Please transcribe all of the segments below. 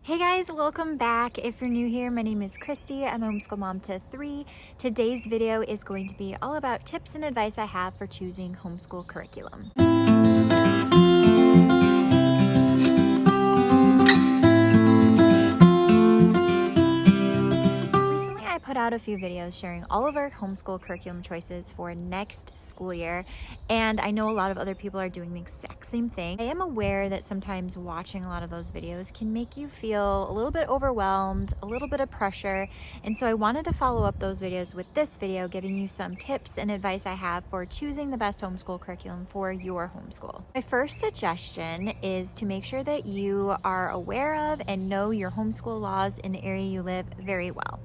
Hey guys, welcome back. If you're new here, my name is Christy. I'm a homeschool mom to 3. Today's video is going to be all about tips and advice I have for choosing homeschool curriculum. Recently, I put out a few videos sharing all of our homeschool curriculum choices for next school year, and I know a lot of other people are doing the exact same thing. I am aware that sometimes watching a lot of those videos can make you feel a little bit overwhelmed, a little bit of pressure, and so I wanted to follow up those videos with this video, giving you some tips and advice I have for choosing the best homeschool curriculum for your homeschool. My first suggestion is to make sure that you are aware of and know your homeschool laws in the area you live very well.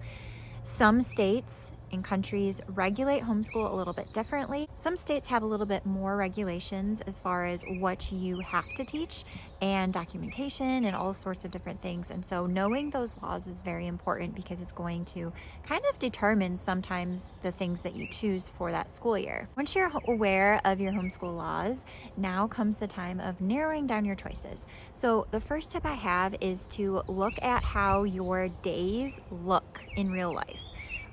Some states and countries regulate homeschool a little bit differently. Some states have a little bit more regulations as far as what you have to teach and documentation and all sorts of different things. And so knowing those laws is very important because it's going to kind of determine sometimes the things that you choose for that school year. Once you're aware of your homeschool laws, now comes the time of narrowing down your choices. So the first tip I have is to look at how your days look in real life.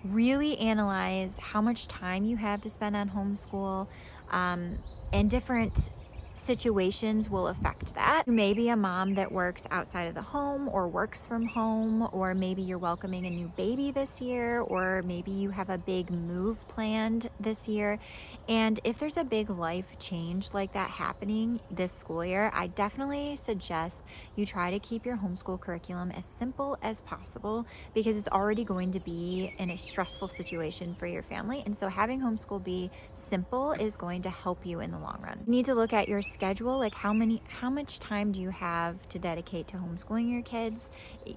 Really analyze how much time you have to spend on homeschool, and different situations will affect that. You may be a mom that works outside of the home or works from home, or maybe you're welcoming a new baby this year, or maybe you have a big move planned this year. And if there's a big life change like that happening this school year, I definitely suggest you try to keep your homeschool curriculum as simple as possible, because it's already going to be in a stressful situation for your family. And so having homeschool be simple is going to help you in the long run. You need to look at your schedule, like how much time do you have to dedicate to homeschooling your kids.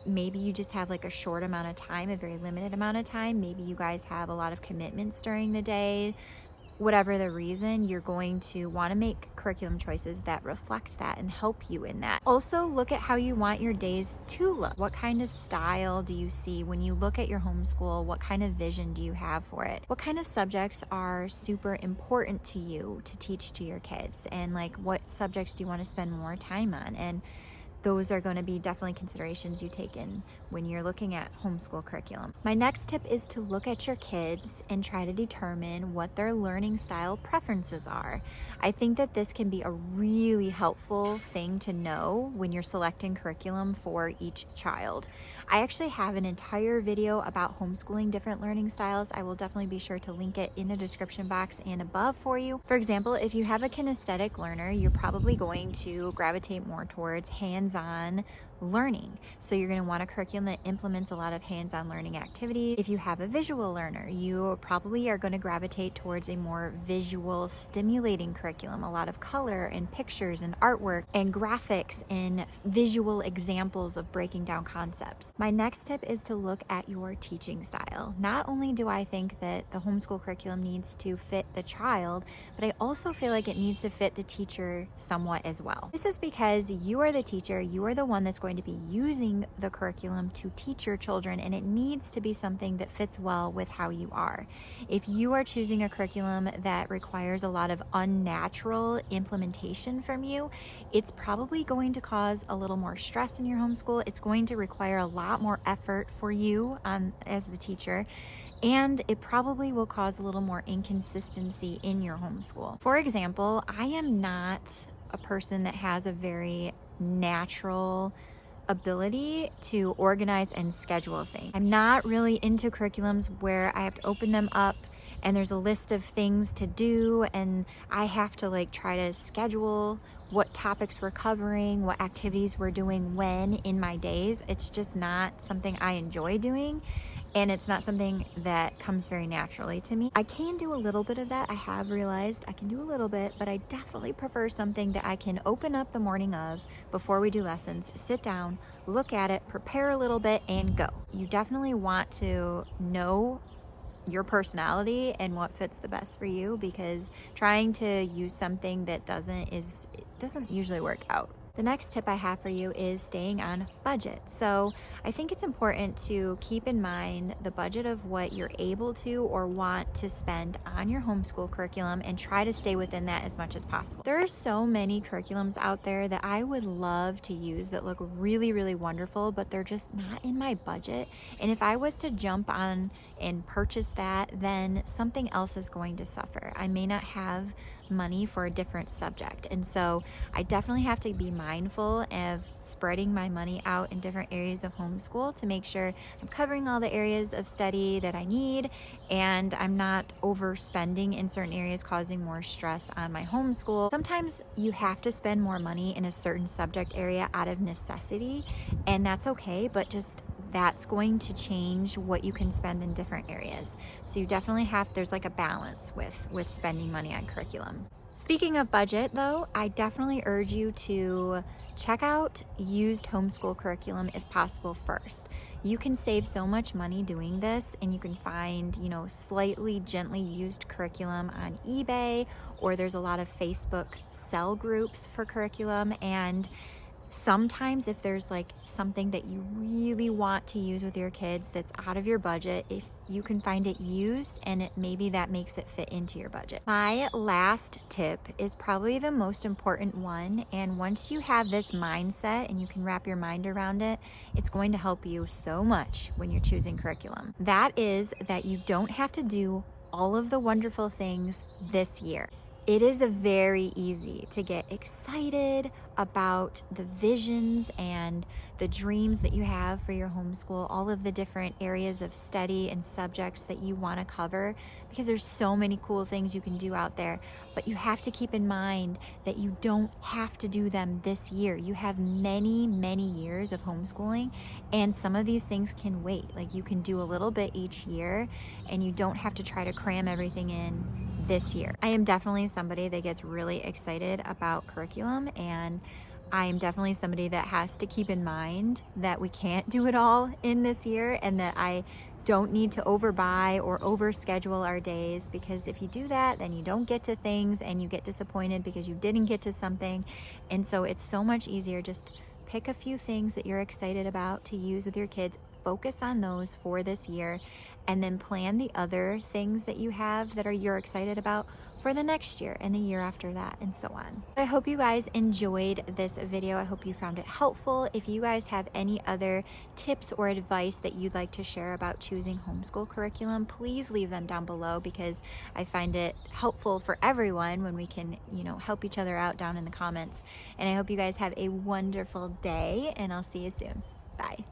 Maybe you just have like a short amount of time, a very limited amount of time. Maybe you guys have a lot of commitments during the day. Whatever the reason, you're going to want to make curriculum choices that reflect that and help you in that. Also, look at how you want your days to look. What kind of style do you see when you look at your homeschool? What kind of vision do you have for it? What kind of subjects are super important to you to teach to your kids? And like, what subjects do you want to spend more time on? And those are going to be definitely considerations you take in when you're looking at homeschool curriculum. My next tip is to look at your kids and try to determine what their learning style preferences are. I think that this can be a really helpful thing to know when you're selecting curriculum for each child. I actually have an entire video about homeschooling different learning styles. I will definitely be sure to link it in the description box and above for you. For example, if you have a kinesthetic learner, you're probably going to gravitate more towards hands-on learning. So you're going to want a curriculum that implements a lot of hands-on learning activities. If you have a visual learner, you probably are going to gravitate towards a more visual stimulating curriculum, a lot of color and pictures and artwork and graphics and visual examples of breaking down concepts. My next tip is to look at your teaching style. Not only do I think that the homeschool curriculum needs to fit the child, but I also feel like it needs to fit the teacher somewhat as well. This is because you are the teacher, you are the one that's going to be using the curriculum to teach your children, and it needs to be something that fits well with how you are. If you are choosing a curriculum that requires a lot of unnatural implementation from you, it's probably going to cause a little more stress in your homeschool. It's going to require a lot more effort for you as the teacher, and it probably will cause a little more inconsistency in your homeschool. For example, I am not a person that has a very natural ability to organize and schedule things. I'm not really into curriculums where I have to open them up and there's a list of things to do and I have to like try to schedule what topics we're covering, what activities we're doing when in my days. It's just not something I enjoy doing, and it's not something that comes very naturally to me. I can do a little bit of that. I have realized I can do a little bit, but I definitely prefer something that I can open up the morning of before we do lessons, sit down, look at it, prepare a little bit, and go. You definitely want to know your personality and what fits the best for you, because trying to use something that doesn't usually work out The next tip I have for you is staying on budget. So I think it's important to keep in mind the budget of what you're able to or want to spend on your homeschool curriculum and try to stay within that as much as possible. There are so many curriculums out there that I would love to use that look really, really wonderful, but they're just not in my budget. And if I was to jump on and purchase that, then something else is going to suffer. I may not have money for a different subject. And so I definitely have to be mindful of spreading my money out in different areas of homeschool to make sure I'm covering all the areas of study that I need and I'm not overspending in certain areas, causing more stress on my homeschool. Sometimes you have to spend more money in a certain subject area out of necessity, and that's okay, but just that's going to change what you can spend in different areas. So you definitely there's like a balance with spending money on curriculum. Speaking of budget though, I definitely urge you to check out used homeschool curriculum if possible first. You can save so much money doing this, and you can find, slightly gently used curriculum on eBay, or there's a lot of Facebook sell groups for curriculum. And sometimes if there's like something that you really want to use with your kids that's out of your budget, if you can find it used and maybe that makes it fit into your budget. My last tip is probably the most important one, and once you have this mindset and you can wrap your mind around it, it's going to help you so much when you're choosing curriculum. That is that you don't have to do all of the wonderful things this year. It is very easy to get excited about the visions and the dreams that you have for your homeschool, all of the different areas of study and subjects that you want to cover, because there's so many cool things you can do out there. But you have to keep in mind that you don't have to do them this year. You have many, many years of homeschooling, and some of these things can wait. Like, you can do a little bit each year, and you don't have to try to cram everything in this year. I am definitely somebody that gets really excited about curriculum, and I am definitely somebody that has to keep in mind that we can't do it all in this year, and that I don't need to overbuy or overschedule our days, because if you do that, then you don't get to things and you get disappointed because you didn't get to something. And so it's so much easier, just pick a few things that you're excited about to use with your kids, focus on those for this year, and then plan the other things that you have that you're excited about for the next year and the year after that, and so on. I hope you guys enjoyed this video. I hope you found it helpful. If you guys have any other tips or advice that you'd like to share about choosing homeschool curriculum, please leave them down below, because I find it helpful for everyone when we can, help each other out down in the comments. And I hope you guys have a wonderful day, and I'll see you soon. Bye.